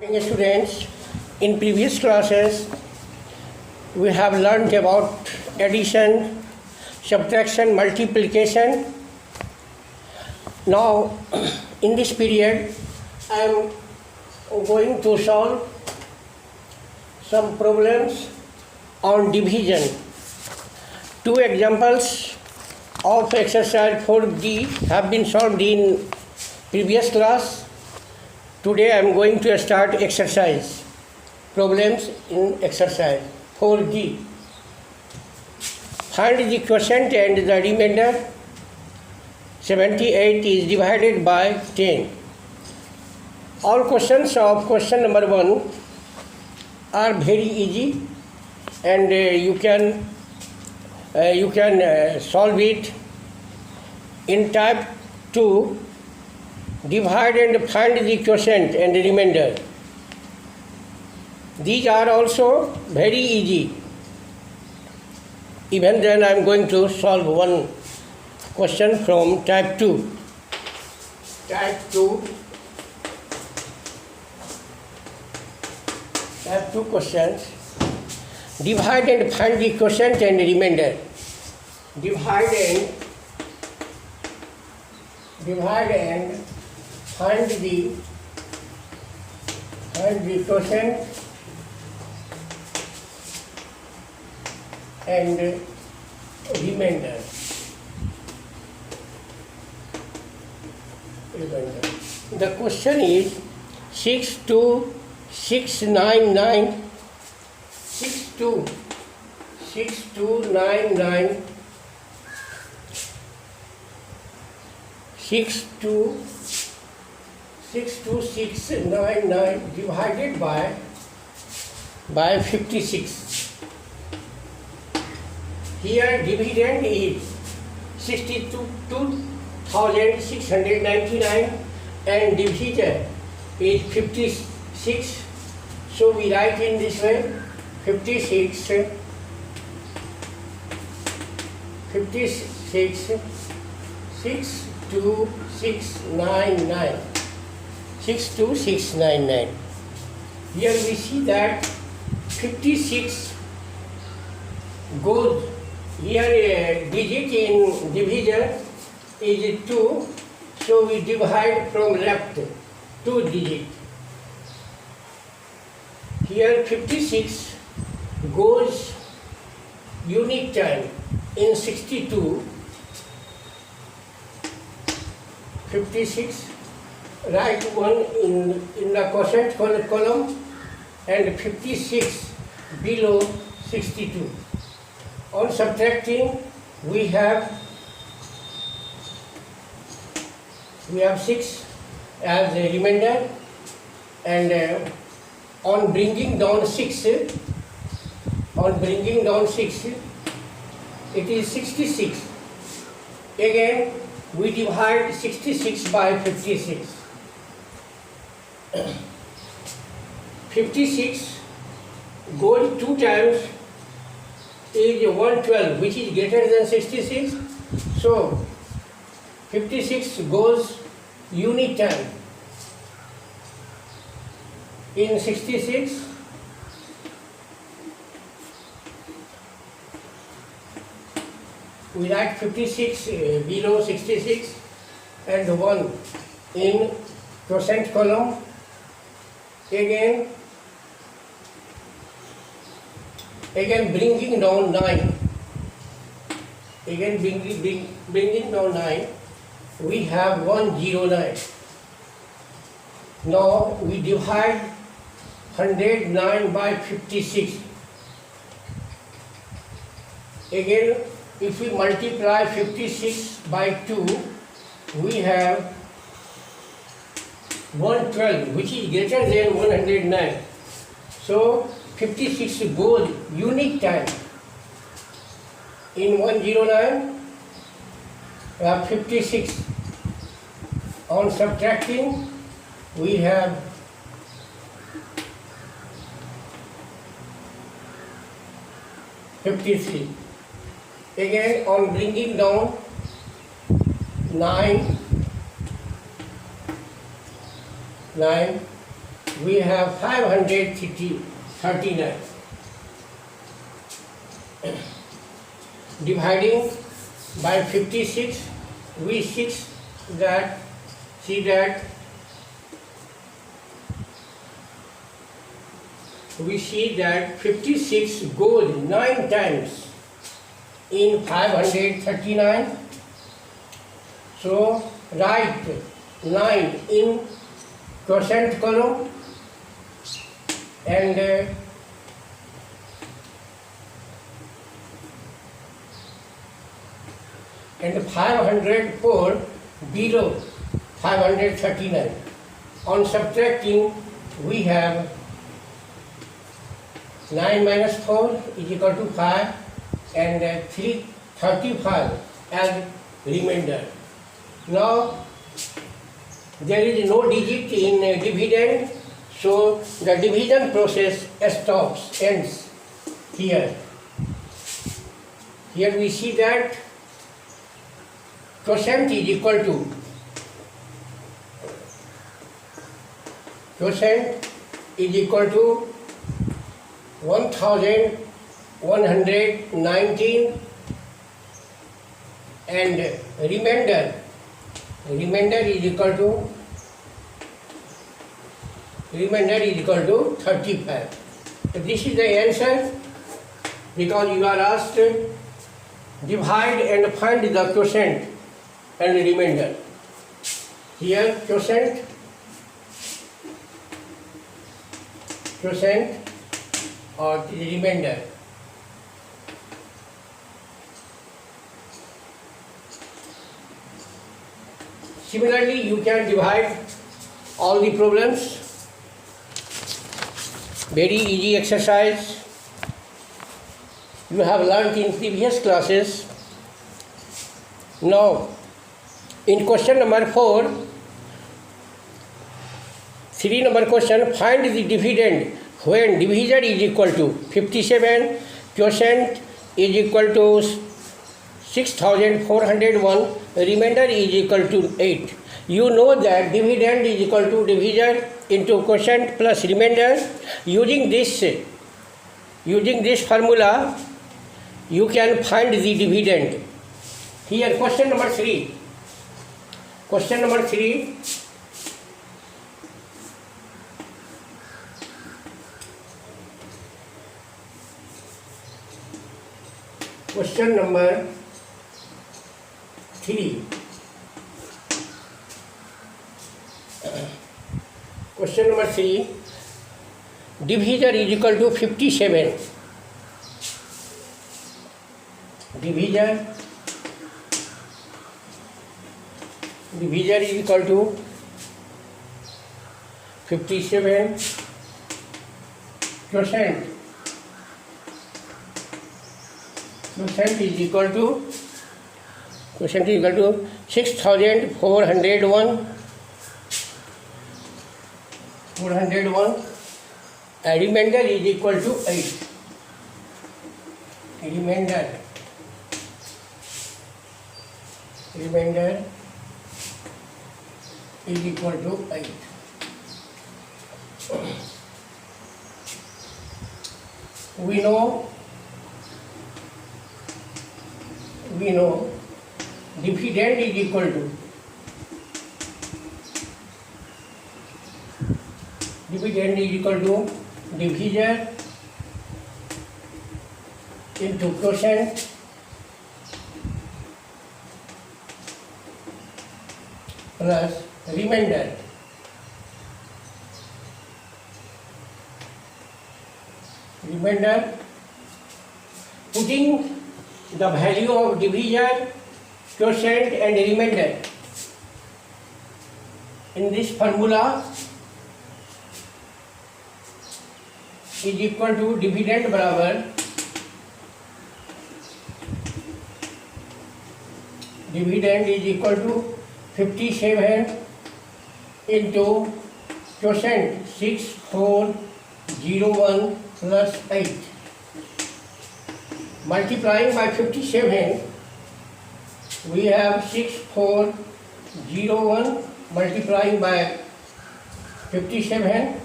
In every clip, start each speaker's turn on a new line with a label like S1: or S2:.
S1: Dear students, in previous classes we have learned about addition, subtraction, multiplication. Now in this period I am going to solve some problems on division. Two examples of exercise 4D have been solved in previous class. Today I am going to start exercise, problems in exercise 4D. Find the quotient and the remainder. 78 is divided by 10. All questions of question number 1 are very easy, and you can solve it in type 2. Divide and find the quotient and the remainder. These are also very easy. Even then I am going to solve one question from type 2. Type 2 questions. Divide and find the quotient and the remainder. Divide and find the quotient and remainder. The question is 62,699 divided by 56. Here dividend is 62,699 and divisor is 56. So we write in this way 62699. Here we see that 56 goes here, a digit in divisor is 2, so we divide from left 2 digit. Here 56 goes unit time in 62. 56, write 1 in the quotient column and 56 below 62. On subtracting, we have 6 as a remainder, and on bringing down 6, it is 66. Again, we divide 66 by 56. 56 goes 2 times is 112, which is greater than 66. So 56 goes unit time in 66. We write 56 below 66 and 1 in quotient column. Again bringing down 9. Bringing down 9, we have 109. Now we divide 109 by 56. Again, if we multiply 56 by 2, we have 112, which is greater than 109. So 56 goes unit time in 109. We have 56. On subtracting, we have 53. Again, on bringing down 9, we have 539. Dividing by 56, we see that 56 goes 9 times in 539. So write 9 in quotient column and and 504 below 539. On subtracting, we have 9 minus 4 is equal to 5 and 335 as remainder. Now, there is no digit in dividend, so the division process stops, ends here. Here we see that quotient is equal to 1119 and remainder is equal to 35. So this is the answer, because you are asked divide and find the quotient and remainder. Here quotient or the remainder. Similarly, you can divide all the problems. Very easy exercise. You have learnt in previous classes. Now, in question number 4, 3 number question, find the dividend when divisor is equal to 57, quotient is equal to 6401, remainder is equal to 8. You know that dividend is equal to divisor into quotient plus remainder. Using this formula, you can find the dividend. Here, question number 3. Question number 3. Question number 3. Question number 3. Divisor is equal to 57. Divisor is equal to 57. Quotient is equal to 6401. And remainder is equal to 8. Remainder is equal to 8. We know dividend is equal to divisor into quotient plus remainder. Putting the value of divisor, quotient and remainder in this formula is equal to dividend बराबर dividend is equal to 57 into quotient 6401 plus 8. Multiplying by 57, we have 6401 multiplying by 57,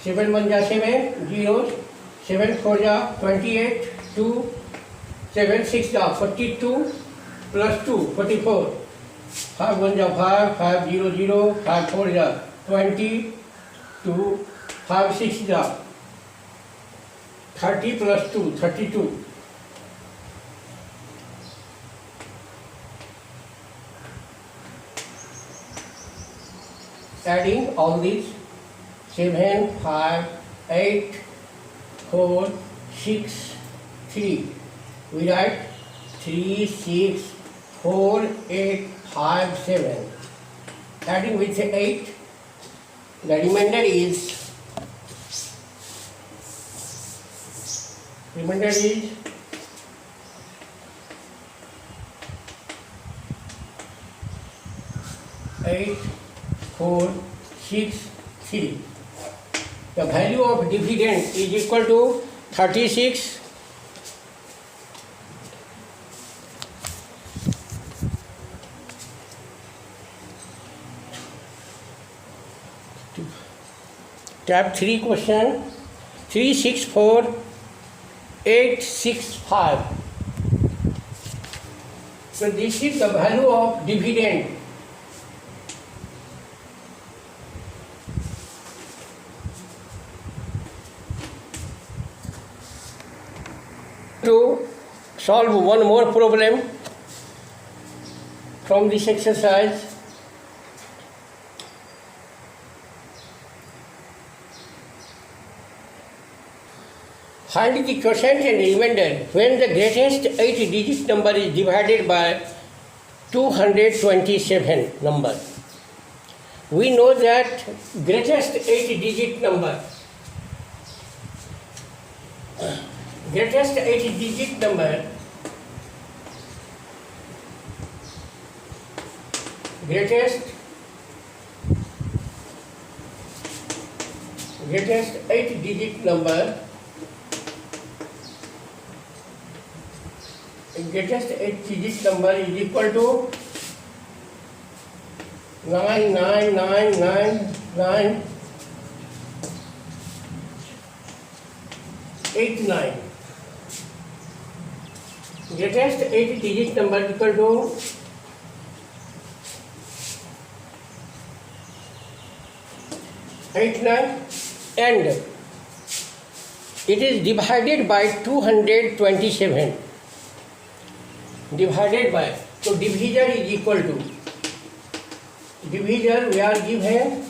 S1: 7 1 जा 7 zeros, 7 4 जा 28, 2 7 6 जा 42 plus 2 44, 5 1 जा 5, 5 0 0, 5 4 जा 20, 2 5 6 जा 30 plus 2 32. Adding all these 7 5 8 4 6 3, we write 3 6 4 8 5 7. Adding with 8, the remainder is 8 4 6 3. The value of dividend is equal to 36. Tab 3 question 364865. So this is the value of dividend. To solve one more problem from this exercise. Find the quotient and remainder when the greatest 8-digit number is divided by 227 number. We know that greatest 8-digit number, greatest 8-digit number, greatest 8-digit number, greatest 8-digit number is equal to 9999989. Greatest 8-digit number equal to 89, and it is divided by 227. Divided by, so divisor is equal to, divisor we are given,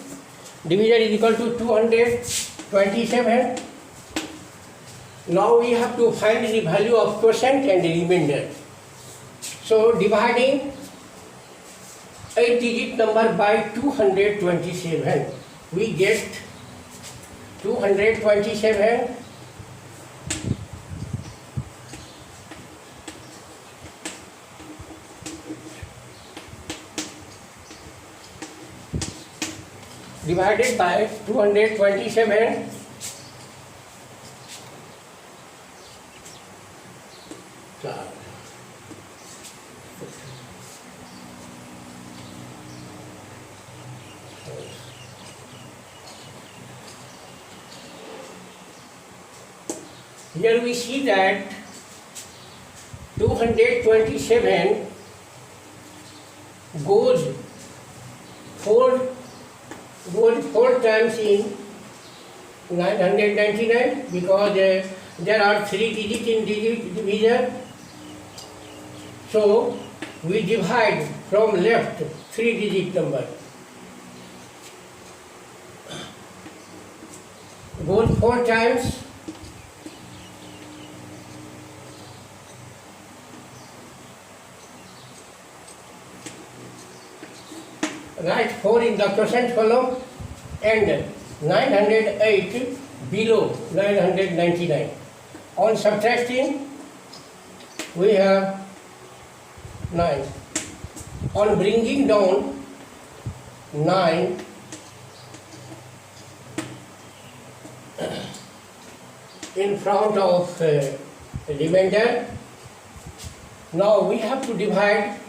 S1: divisor is equal to 227. Now we have to find the value of quotient and the remainder. So dividing 8-digit number by 227, we get 227 divided by 227. Here we see that 227 goes 4 times in 999 because there are 3 digits in divisor. So we divide from left 3-digit number. Goes 4 times. Write 4 in the quotient column and 908 below 999. On subtracting, we have 9. On bringing down 9, in front of remainder, now we have to divide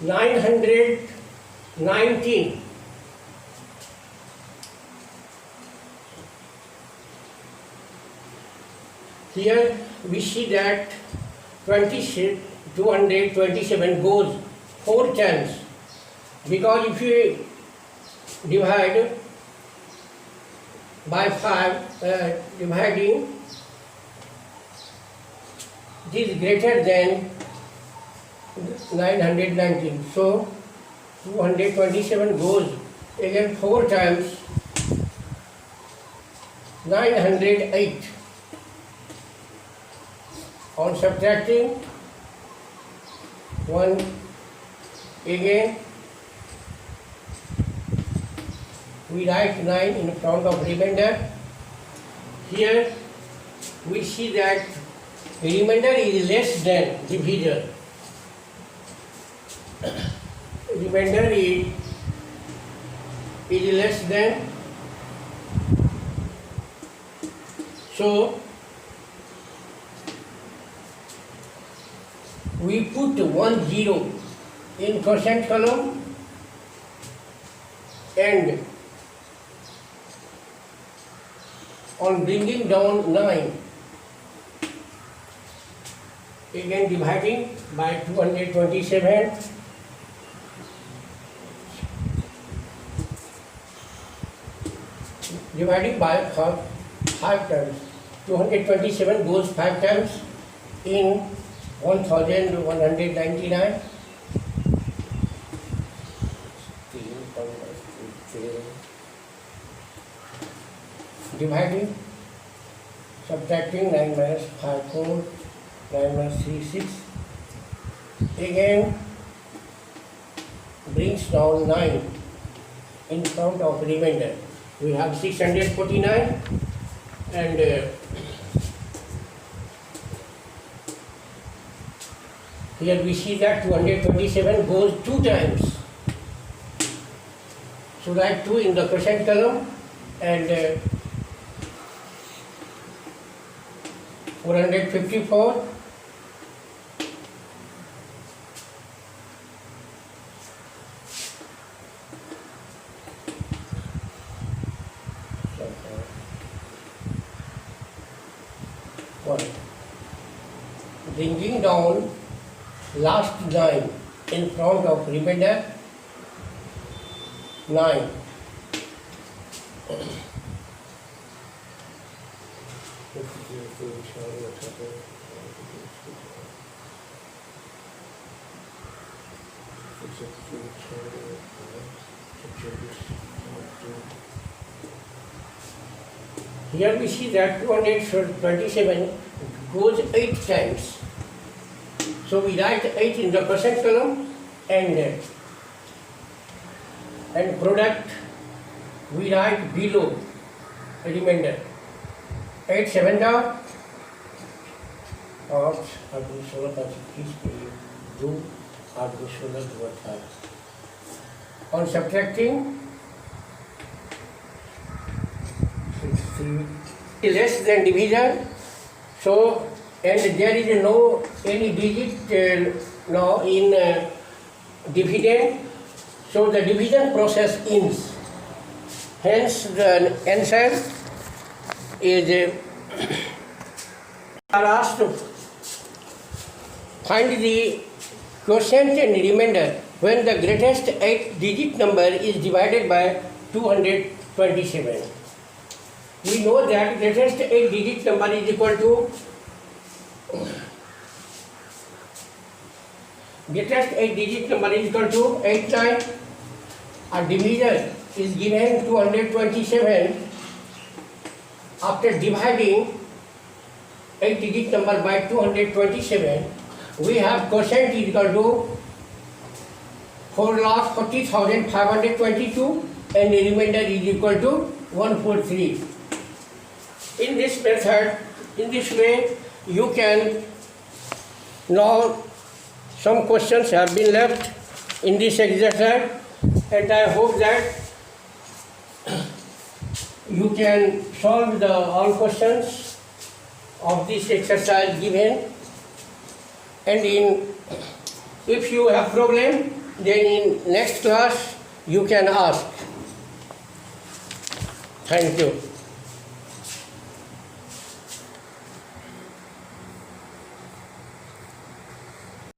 S1: 919 Here we see that 227 goes 4 times, because if you divide by 5, dividing it is greater than 919. So 227 goes again 4 times, 908. On subtracting 1 again, we write 9 in front of remainder. Here we see that remainder is less than divisor. Remainder is less than, so we put 1 0 in quotient column and on bringing down 9, again dividing by 227, dividing by 5 times. 227 goes 5 times in 1199. Dividing, subtracting 9 minus 5, 4, 9 minus 3, 6. Again brings down 9 in front of remainder. We have 649, and here we see that 227 goes 2 times. So write 2 in the quotient column and 454. Bringing down last 9 in front of remainder 9. Here we see that 227 goes 8 times. So we write 8 in the quotient column and product we write below remainder. 8 7 down. और आदमी 16 का 21 के लिए 2 आदमी 16 2 18. On subtracting 60 less than divisor, so and there is no any digit now in dividend, so the division process ends. Hence the answer is are asked to find the quotient and remainder when the greatest 8-digit number is divided by 227. We know that greatest 8-digit number is equal to greatest 8-digit number is equal to 8 9. A divisor is given 227. After dividing 8-digit number by 227, we have quotient is equal to 4,40,522 and the remainder is equal to 143. In this method, in this way, you can now some questions have been left in this exercise, and I hope that you can solve all questions of this exercise given, and if you have problem, then in next class you can ask. Thank you.